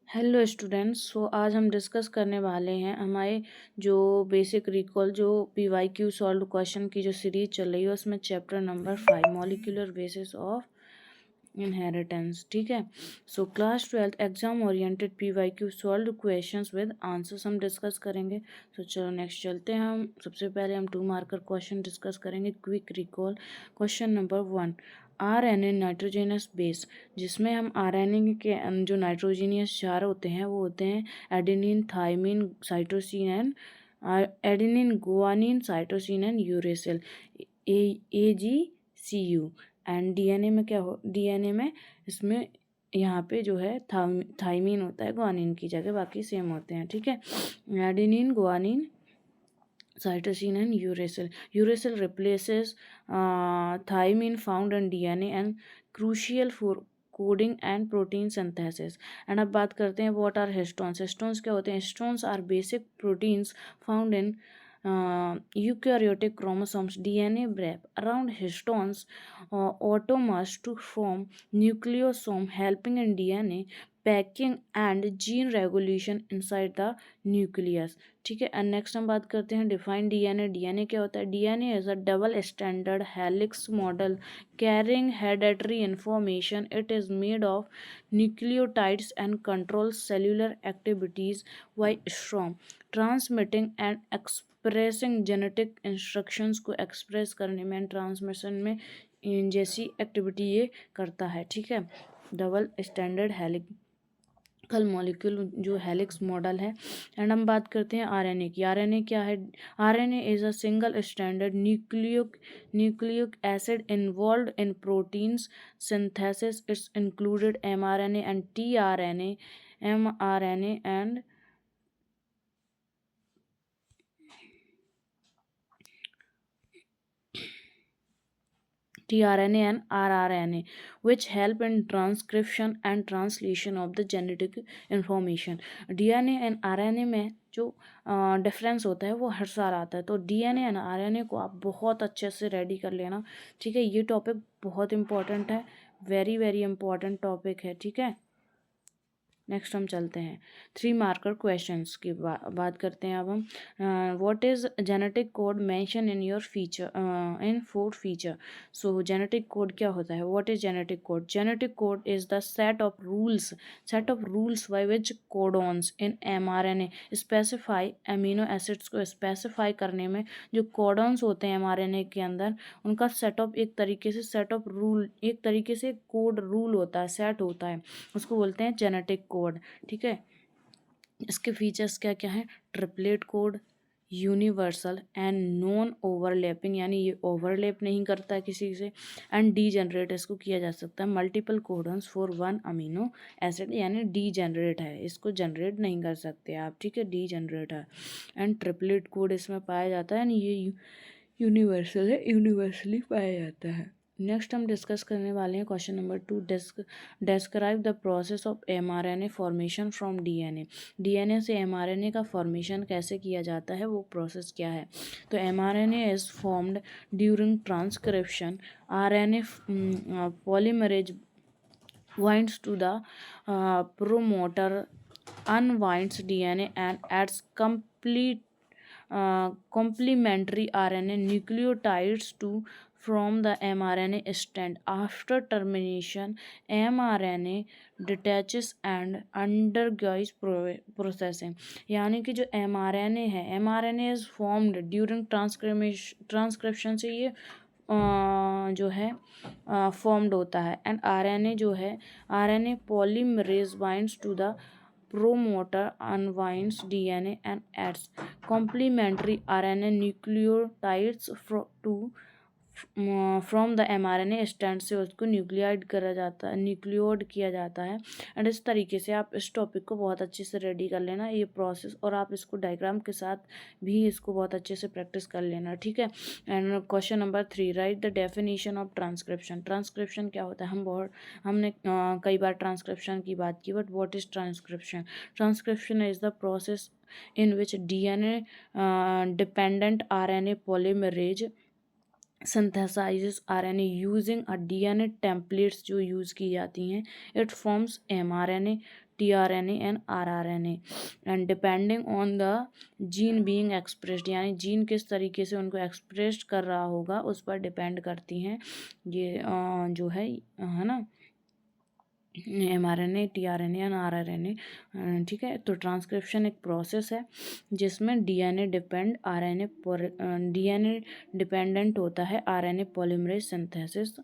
Hello students. आज हम discuss करने वाले हैं हमारे जो बेसिक रिकॉल जो PYQ सॉल्व क्वेश्चन की जो सीरीज चल रही है उसमें chapter number 5 molecular basis of inheritance. ठीक है। Class 12 exam oriented PYQ solve questions with answers हम डिस्कस करेंगे। चलो नेक्स्ट चलते हैं। हम सबसे पहले हम 2 मार्कर क्वेश्चन डिस्कस करेंगे। Quick recall question number 1, RNA nitrogenous base, जिसमें हम RNA के जो नाइट्रोजीनियस क्षार होते हैं वो होते हैं adenine, thymine, cytosine and adenine, guanine, cytosine and uracil, AGCU। And DNA में क्या हो, डीएनए में इसमें यहाँ पे जो है थाइमीन होता है गुआनिन की जगह, बाकी सेम होते हैं। ठीक है। Adenine, guanine, cytosine and uracil. Uracil replaces thymine found in DNA and crucial for coding and protein synthesis. And अब बात करते हैं व्हाट आर हिस्टोन्स। हिस्टोन्स क्या होते हैं? Histones are basic proteins found in eukaryotic chromosomes DNA wrap around histones automers to form nucleosome, helping in DNA packing and gene regulation inside the nucleus. ठीक है। And next हम बात करते हैं define DNA. DNA क्या होता है? DNA is a double standard helix model carrying hereditary information. It is made of nucleotides and control cellular activities by storm, transmitting and expressing genetic instructions को express करने में एंड ट्रांसमिशन में जैसी activity ये करता है। ठीक है। डबल स्टैंडर्ड हेलिकल मॉलिक्यूल जो हेलिक्स मॉडल है। एंड हम बात करते हैं आरएनए की। आरएनए क्या है? RNA is a single standard nucleic acid involved in proteins synthesis. It's included mRNA and tRNA, mRNA and tRNA and rRNA, which help in transcription and translation of the genetic information. DNA and RNA में जो difference होता है वो हर साल आता है, तो DNA and RNA को आप बहुत अच्छे से रेडी कर लेना। ठीक है। ये टॉपिक बहुत इंपॉर्टेंट है, वेरी वेरी इंपॉर्टेंट टॉपिक है। ठीक है। नेक्स्ट हम चलते हैं 3 मार्कर क्वेश्चंस की बात करते हैं अब हम। What is genetic code mention in your feature in 4 feature. So genetic code क्या होता है? What is genetic code? Genetic code is the set of rules by which codons in mRNA specify amino acids को specify करने में जो codons होते हैं mRNA के अंदर, उनका सेट ऑफ एक तरीके से कोड रूल होता है, सेट होता है, उसको बोलते हैं जेनेटिक कोड। ठीक है। इसके फीचर्स क्या क्या हैं? Triplet code, universal and non overlapping, यानी ये ओवरलैप नहीं करता है किसी से, एंड डी जनरेट इसको किया जा सकता है। Multiple codons for one amino acid, यानी डी जनरेट है, इसको जनरेट नहीं कर सकते आप। ठीक है। डी जनरेट है। एंड ट्रिपलेट कोड इसमें पाया जाता है, यानी ये यूनिवर्सल है, यूनिवर्सली पाया जाता है। नेक्स्ट हम डिस्कस करने वाले हैं question number 2, describe the process of mRNA formation from DNA. DNA से mRNA का फॉर्मेशन कैसे किया जाता है, वो प्रोसेस क्या है? तो mRNA is formed during transcription. RNA polymerase binds to the promoter, unwinds DNA and adds complementary RNA nucleotides to from the mRNA strand. After termination, mRNA detaches and undergoes processing. यानी कि जो mRNA है, mRNA is formed during transcription से ये जो है formed होता है। एंड RNA जो है, RNA polymerase binds to the promoter, unwinds DNA and adds complementary RNA nucleotides from the mRNA stand से उसको न्यूक्लियोड किया जाता है। एंड इस तरीके से आप इस टॉपिक को बहुत अच्छे से रेडी कर लेना, ये प्रोसेस, और आप इसको डायग्राम के साथ भी इसको बहुत अच्छे से प्रैक्टिस कर लेना। ठीक है। And question number 3, right the definition of transcription. Transcription क्या होता है? हमने कई बार ट्रांसक्रिप्शन की बात की, but what is transcription? Transcription is the process in which DNA dependent RNA polymerase synthesizes RNA using a DNA templates जो यूज़ की जाती हैं. It forms mRNA tRNA and rRNA and depending on the gene being expressed, यानी gene किस तरीके से उनको express कर रहा होगा उस पर डिपेंड करती हैं ये जो है ना mRNA, tRNA और rRNA। ठीक है, तो ट्रांसक्रिप्शन एक प्रोसेस है जिसमें डीएनए डिपेंडेंट होता है आरएनए पॉलीमरेज सिंथेसिस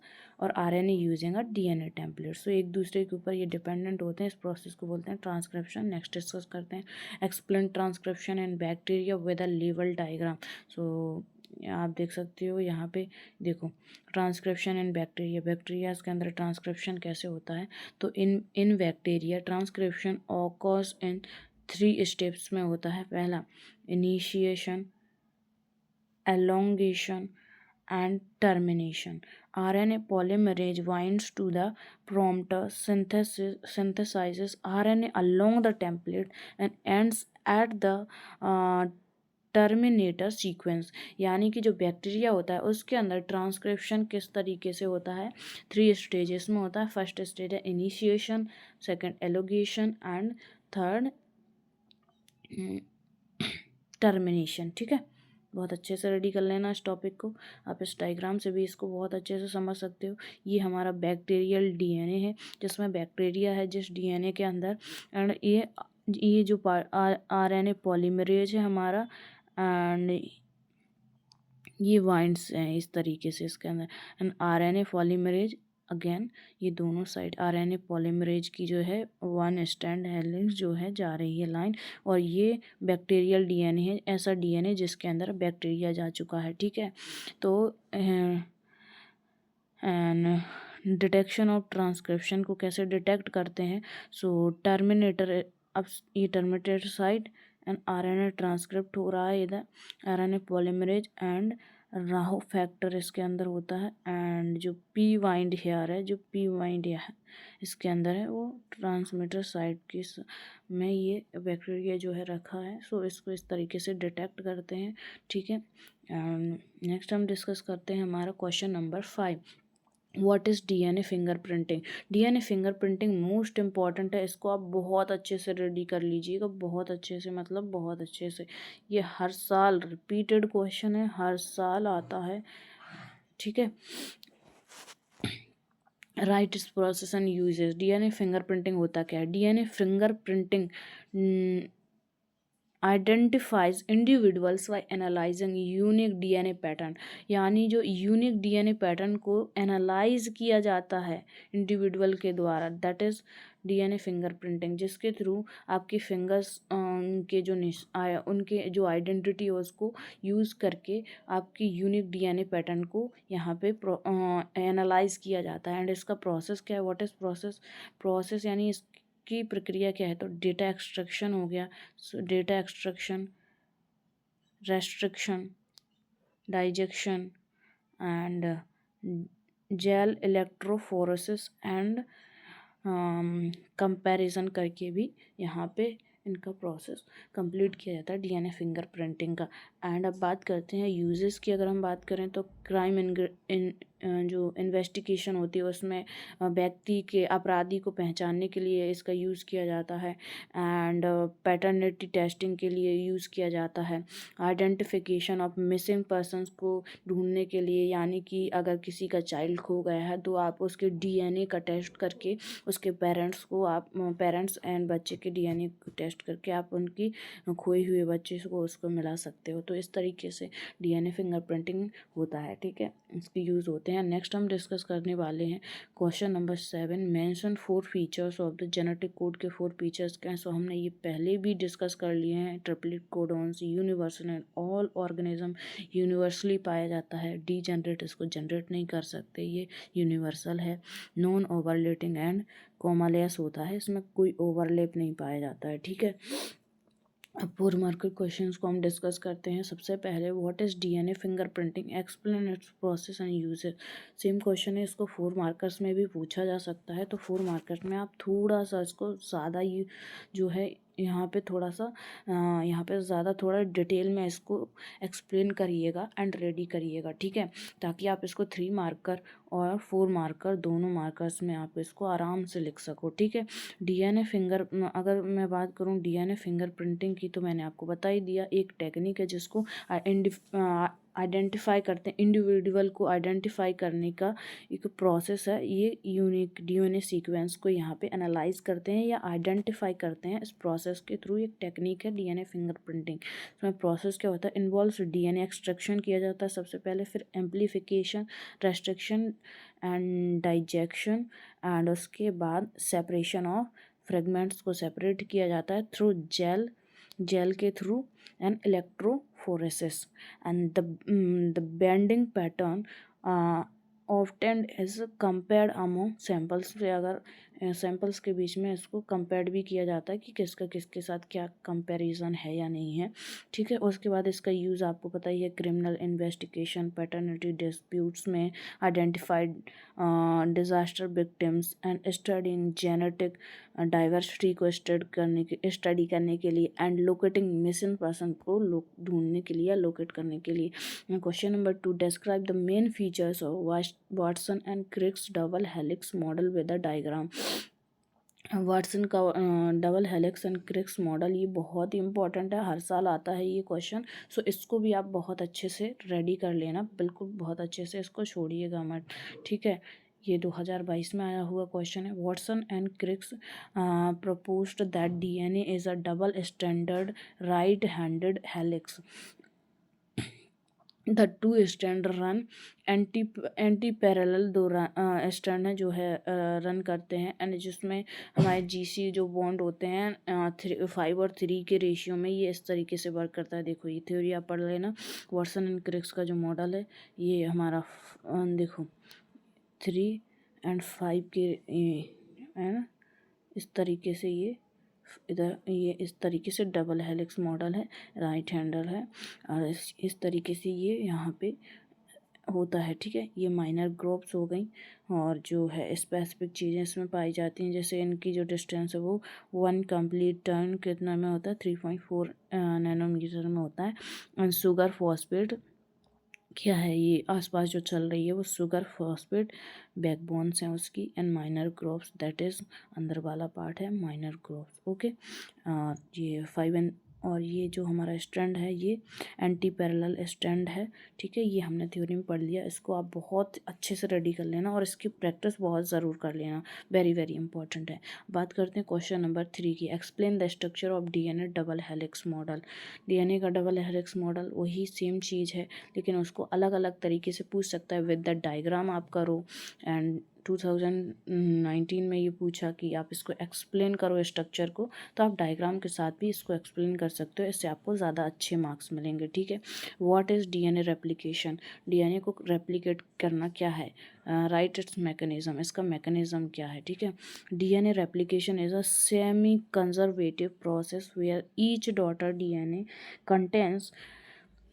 और RNA using a DNA template. So एक दूसरे के ऊपर ये डिपेंडेंट होते हैं, इस प्रोसेस को बोलते हैं ट्रांसक्रिप्शन। नेक्स्ट डिस्कस करते हैं explain transcription in bacteria with a level diagram. So आप देख सकते हो यहाँ पे, देखो ट्रांसक्रिप्शन इन बैक्टीरिया के अंदर ट्रांसक्रिप्शन कैसे होता है। तो इन bacteria transcription occurs in 3 steps में होता है। पहला initiation, elongation and termination. RNA polymerase binds to the promoter, synthesizes RNA along the template and ends at the terminator sequence. यानी कि जो बैक्टीरिया होता है उसके अंदर ट्रांसक्रिप्शन किस तरीके से होता है, 3 स्टेजेस में होता है। फर्स्ट स्टेज है initiation, second allocation and third termination. ठीक है, बहुत अच्छे से रेडी कर लेना इस टॉपिक को। आप इस डायग्राम से भी इसको बहुत अच्छे से समझ सकते हो। ये हमारा बैक्टीरियल डीएनए है जिसमें बैक्टीरिया है जिस डीएनए के अंदर, एंड ये जो आरएनए पॉलीमरेज है हमारा, एंड ये वाइंड्स हैं इस तरीके से इसके अंदर, एंड आरएनए पॉलीमरेज अगेन ये दोनों साइड आरएनए पॉलीमरेज की जो है 1 स्टैंड हेलिक्स जो है जा रही है लाइन, और ये बैक्टीरियल डीएनए है, ऐसा डीएनए जिसके अंदर बैक्टीरिया जा चुका है। ठीक है, तो एंड डिटेक्शन ऑफ ट्रांसक्रिप्शन को कैसे डिटेक्ट करते हैं। सो टर्मिनेटर, अब ये terminator side and RNA transcript हो रहा है इधर, आरएनए पॉलीमरेज एंड राहो फैक्टर इसके अंदर होता है, एंड जो पी वाइंड हेयर है, जो पी वाइंड इसके अंदर है वो ट्रांसमीटर साइड की में ये बैक्टीरिया जो है रखा है। सो इसको इस तरीके से डिटेक्ट करते हैं। ठीक है, एंड नेक्स्ट हम डिस्कस करते हैं हमारा question number 5, what is DNA fingerprinting. DNA fingerprinting most important है, इसको आप बहुत अच्छे से रेडी कर लीजिएगा, बहुत अच्छे से, मतलब बहुत अच्छे से। ये हर साल रिपीटेड क्वेश्चन है, हर साल आता है। ठीक है, राइट इस process and uses. DNA fingerprinting होता क्या है। DNA fingerprinting identifies individuals by analysing unique DNA pattern, यानी जो यूनिक डीएनए पैटर्न को एनालाइज किया जाता है इंडिविजुअल के द्वारा, दैट इज़ डीएनए फिंगरप्रिंटिंग, जिसके थ्रू आपकी फिंगर्स के जो उनके जो आइडेंटिटी है उसको यूज़ करके आपकी यूनिक डीएनए पैटर्न को यहाँ पे एनालाइज किया जाता है। एंड इसका प्रोसेस क्या है, व्हाट इज़ प्रोसेस यानी की प्रक्रिया क्या है। तो डेटा एक्सट्रैक्शन हो गया, data extraction, restriction, digestion and gel electrophoresis and comparison करके भी यहाँ पे इनका प्रोसेस कंप्लीट किया जाता है डीएनए फिंगरप्रिंटिंग का। एंड अब बात करते हैं यूजेस की। अगर हम बात करें तो क्राइम जो इन्वेस्टिगेशन होती है उसमें व्यक्ति के अपराधी को पहचानने के लिए इसका यूज़ किया जाता है, एंड पैटर्निटी टेस्टिंग के लिए यूज़ किया जाता है, आइडेंटिफिकेशन ऑफ मिसिंग पर्सनस को ढूंढने के लिए, यानी कि अगर किसी का चाइल्ड खो गया है तो आप उसके डीएनए का टेस्ट करके उसके पेरेंट्स एंड बच्चे के डीएनए टेस्ट करके आप उनकी खोई हुए बच्चे को उसको मिला सकते हो। तो इस तरीके से डीएनए फिंगरप्रिंटिंग होता है। ठीक है, इसके यूज़ होते हैं। नेक्स्ट हम डिस्कस करने वाले हैं question number 7, mention 4 features of the genetic code के 4 फीचर्स क्या हैं। सो हमने ये पहले भी डिस्कस कर लिए हैं। Triplet codons universal and all organism universally पाया जाता है, डीजेनरेट इसको जनरेट नहीं कर सकते, ये यूनिवर्सल है। नॉन ओवरलेपिंग एंड कॉमालेस होता है, इसमें कोई ओवरलेप नहीं पाया जाता है। ठीक है, अब 4 मार्कर क्वेश्चंस को हम डिस्कस करते हैं। सबसे पहले what is DNA fingerprinting, explain it's process and uses. Same question है, इसको 4 मार्कर्स में भी पूछा जा सकता है। तो 4 मार्कर्स में आप थोड़ा सा इसको ज़्यादा जो है यहाँ पे थोड़ा सा यहाँ पे ज़्यादा थोड़ा डिटेल में इसको एक्सप्लेन करिएगा एंड रेडी करिएगा, ठीक है, ताकि आप इसको 3 मार्कर और 4 मार्कर दोनों मार्कर्स में आप इसको आराम से लिख सको, ठीक है। डीएनए फिंगर, अगर मैं बात करूँ डीएनए फिंगरप्रिंटिंग की, तो मैंने आपको बता ही दिया, एक टेक्निक है जिसको आइडेंटिफाई करते हैं, इंडिविजुअल को आइडेंटिफाई करने का एक प्रोसेस है। ये यूनिक डीएनए सीक्वेंस को यहाँ पे एनालाइज करते हैं या आइडेंटिफाई करते हैं, इस प्रोसेस के थ्रू एक टेक्निक है डीएनए फिंगरप्रिंटिंग। इसमें प्रोसेस क्या होता है, इन्वॉल्व्स डीएनए एक्सट्रैक्शन किया जाता है सबसे पहले, फिर एम्प्लीफिकेशन, रेस्ट्रिक्शन एंड डाइजेक्शन, एंड उसके बाद सेपरेशन ऑफ फ्रेगमेंट्स को सेपरेट किया जाता है थ्रू जेल के through and electrophoresis, and the bending pattern often is compared among samples. से अगर सैम्पल्स के बीच में इसको कंपेयर्ड भी किया जाता है कि किसका किसके साथ क्या कंपैरिजन है या नहीं है, ठीक है। उसके बाद इसका यूज़ आपको पता ही है, क्रिमिनल इन्वेस्टिगेशन, पैटर्निटी डिस्प्यूट्स में, identified disaster victims and studying genetic diversity को स्टडी करने के लिए, एंड लोकेटिंग मिसिंग पर्सन को ढूंढने के लिए या लोकेट करने के लिए। Question number 2, describe the main features of Watson and Crick's double helix model with a diagram. Watson का double helix and Crick's model, ये बहुत ही इंपॉर्टेंट है, हर साल आता है ये क्वेश्चन। सो इसको भी आप बहुत अच्छे से रेडी कर लेना, बिल्कुल बहुत अच्छे से, इसको छोड़िएगा मत, ठीक है। ये 2022 में आया हुआ क्वेश्चन है। Watson and Crick's proposed that DNA is a double standard right handed helix. The two stand run anti parallel, दो स्टैंड है जो है रन करते हैं, एंड जिसमें हमारे जीसी जो बॉन्ड होते हैं 5 और 3 के रेशियो में, ये इस तरीके से वर्क करता है। देखो ये थ्योरी आप पढ़ लेना। वाटसन एंड क्रिक्स का जो मॉडल है, ये हमारा देखो 3 और 5 के है ना, इस तरीके से ये इधर ये इस तरीके से डबल हेलिक्स मॉडल है, राइट हैंडल है, और इस तरीके से ये यहाँ पे होता है, ठीक है। ये माइनर ग्रुप्स हो गई, और जो है स्पेसिफिक चीज़ें इसमें पाई जाती हैं, जैसे इनकी जो डिस्टेंस है वो 1 कंप्लीट टर्न कितना में होता है, 3.4 नैनोमीटर में होता है। एंड शुगर फॉस्फेट क्या है, ये आसपास जो चल रही है वो शुगर फॉस्फेट बैकबोन्स हैं उसकी, and minor groups, that is अंदर वाला पार्ट है माइनर ग्रुप्स, ओके। ये 5 एंड, और ये जो हमारा स्टैंड है ये एंटी पैरेलल स्टैंड है, ठीक है। ये हमने थ्योरी में पढ़ लिया, इसको आप बहुत अच्छे से रेडी कर लेना और इसकी प्रैक्टिस बहुत ज़रूर कर लेना, वेरी वेरी इंपॉर्टेंट है। बात करते हैं क्वेश्चन नंबर 3 की। Explain the structure of DNA double helix model. DNA का डबल हेलिक्स मॉडल वही सेम चीज़ है, लेकिन उसको अलग अलग तरीके से पूछ सकता है, विद द डायग्राम आप करो। एंड 2019 में ये पूछा कि आप इसको एक्सप्लेन करो स्ट्रक्चर को, तो आप डायग्राम के साथ भी इसको एक्सप्लेन कर सकते हो, इससे आपको ज़्यादा अच्छे मार्क्स मिलेंगे, ठीक है। What is DNA replication. DNA को रेप्लिकेट करना क्या है, राइट इट्स मैकेनिज्म, इसका मैकेनिज्म क्या है, ठीक है। DNA replication is a semi conservative process where each daughter DNA contains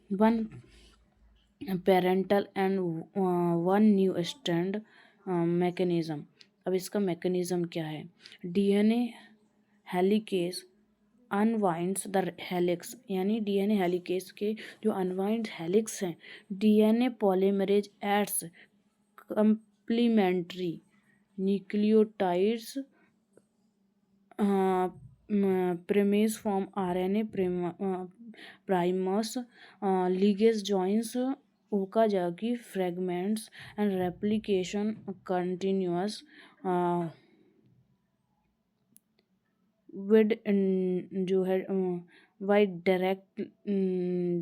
one parental and one new strand mechanism. अब इसका मैकेनिज्म क्या है, DNA helicase unwinds the helix, यानी डीएनए हेलिकेज के जो अनवाइंड हेलिक्स हैं, DNA polymerase adds complementary nucleotides premise from RNA primers, ligas joins Okazaki fragments, and replication continuous with जो है वाइड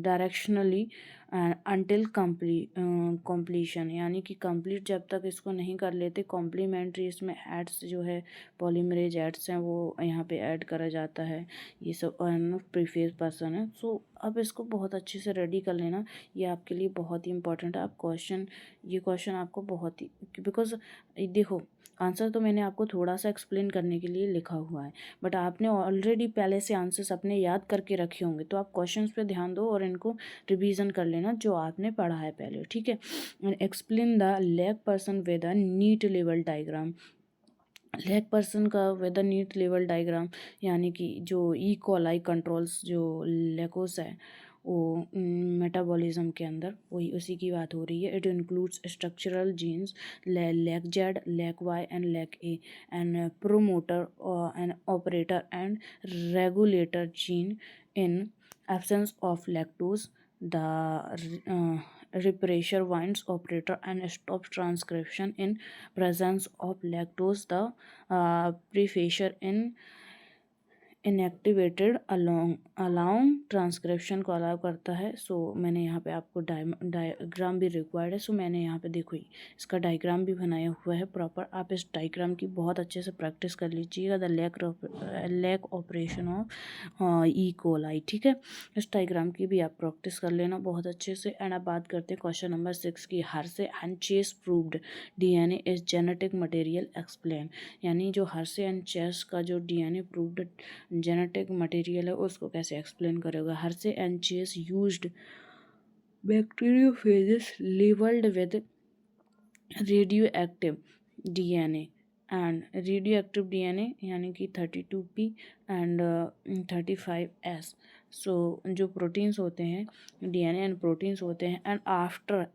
डायरेक्शनली अंटिल कम्प्लीशन, यानी कि कंप्लीट जब तक इसको नहीं कर लेते। कॉम्प्लीमेंट्री इसमें एड्स जो है पॉलीमरेज एड्स हैं वो यहाँ पे ऐड करा जाता है, ये सब प्रीफेस पर्सन है। सो अब इसको बहुत अच्छे से रेडी कर लेना, ये आपके लिए बहुत ही इंपॉर्टेंट है। आप ये क्वेश्चन आपको बहुत ही, बिकॉज देखो आंसर तो मैंने आपको थोड़ा सा एक्सप्लेन करने के लिए लिखा हुआ है, बट आपने ऑलरेडी पहले से आंसर्स अपने याद करके रखे होंगे, तो आप क्वेश्चंस पे ध्यान दो और इनको रिवीजन कर लेना जो आपने पढ़ा है पहले, ठीक है। Explain the lac operon with a neat लेवल डायग्राम। लैक पर्सन का विद नीट लेवल डायग्राम, यानी कि जो ई कोलाई कंट्रोल्स जो लेकोस है वो मेटाबॉलिज्म के अंदर, वही उसी की बात हो रही है। It includes structural genes lac Z, lac Y and lac A, and promoter and operator and regulator gene in absence of lactose. The repressure winds operator and stops transcription in presence of lactose. The prefacier in inactivated allowing transcription को allow करता है। सो मैंने यहाँ पे आपको diagram भी required है। सो मैंने यहाँ पे देखो इसका डायग्राम भी बनाया हुआ है प्रॉपर। आप इस डायग्राम की बहुत अच्छे से प्रैक्टिस कर लीजिएगा। The lac operon of E coli, ठीक है। इस डायग्राम की भी आप प्रैक्टिस कर लेना बहुत अच्छे से। एंड अब बात करते हैं क्वेश्चन नंबर 6 की। Hershey and Chase proved DNA is genetic material explain, यानी जो हर्से एंड चेस का जो डीएनए प्रूव्ड जेनेटिक मटेरियल है उसको कैसे एक्सप्लेन करेगा। Hershey and Chase used bacteriophages labelled with radioactive DNA and radioactive DNA, यानी कि 32P एंड 35S। सो जो प्रोटीन्स होते हैं डीएनए एंड प्रोटीन्स होते हैं, and after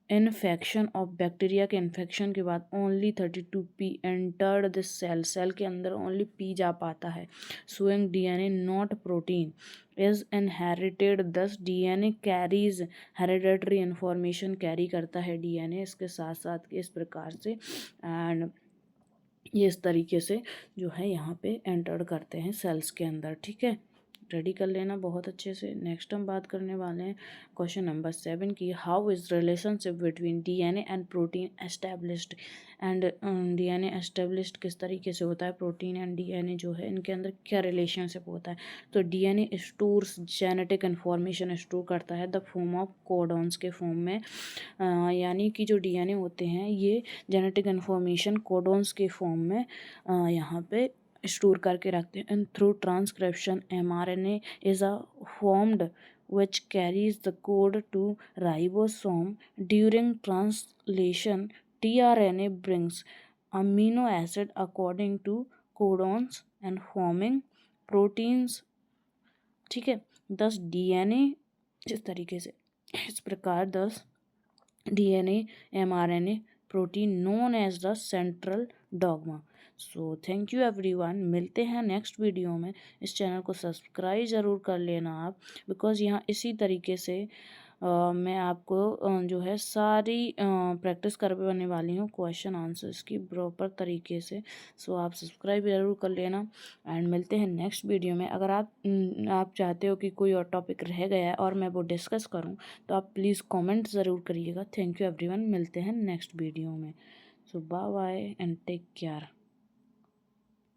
infection of bacteria के इन्फेक्शन के बाद only 32P entered this cell, cell के अंदर ओनली P जा पाता है। Showing DNA not protein is inherited, thus DNA carries hereditary information carry करता है डीएनए इसके साथ साथ इस प्रकार से। एंड ये इस तरीके से जो है यहाँ पे एंटर्ड करते हैं सेल्स के अंदर, ठीक है। रेडी कर लेना बहुत अच्छे से। नेक्स्ट हम बात करने वाले हैं क्वेश्चन नंबर 7 की। How is relationship between DNA and protein established, and DNA established किस तरीके से होता है, प्रोटीन एंड डीएनए जो है इनके अंदर क्या रिलेशनशिप होता है। तो DNA stores genetic information store करता है द फॉर्म ऑफ कोडॉन्स के फॉर्म में, यानी कि जो डीएनए होते हैं ये जेनेटिक इन्फॉर्मेशन कोडॉन्स के फॉर्म में यहाँ पे स्टोर करके रखते हैं। And through transcription mRNA is a formed which carries the code to ribosome. During translation, tRNA brings amino acid according to codons and forming proteins, ठीक है। दस डीएनए इस तरीके से इस प्रकार 10 DNA mRNA protein known as the central dogma. So thank you everyone, मिलते हैं नेक्स्ट वीडियो में। इस चैनल को सब्सक्राइब ज़रूर कर लेना आप, बिकॉज़ यहाँ इसी तरीके से मैं आपको जो है सारी प्रैक्टिस करवाने वाली हूँ क्वेश्चन आंसर्स की प्रॉपर तरीके से। सो आप सब्सक्राइब ज़रूर कर लेना एंड मिलते हैं नेक्स्ट वीडियो में। अगर आप चाहते हो कि कोई और टॉपिक रह गया है और मैं वो डिस्कस करूँ तो आप प्लीज़ कमेंट ज़रूर करिएगा। थैंक यू एवरीवन, मिलते हैं नेक्स्ट वीडियो में। So bye bye and take care.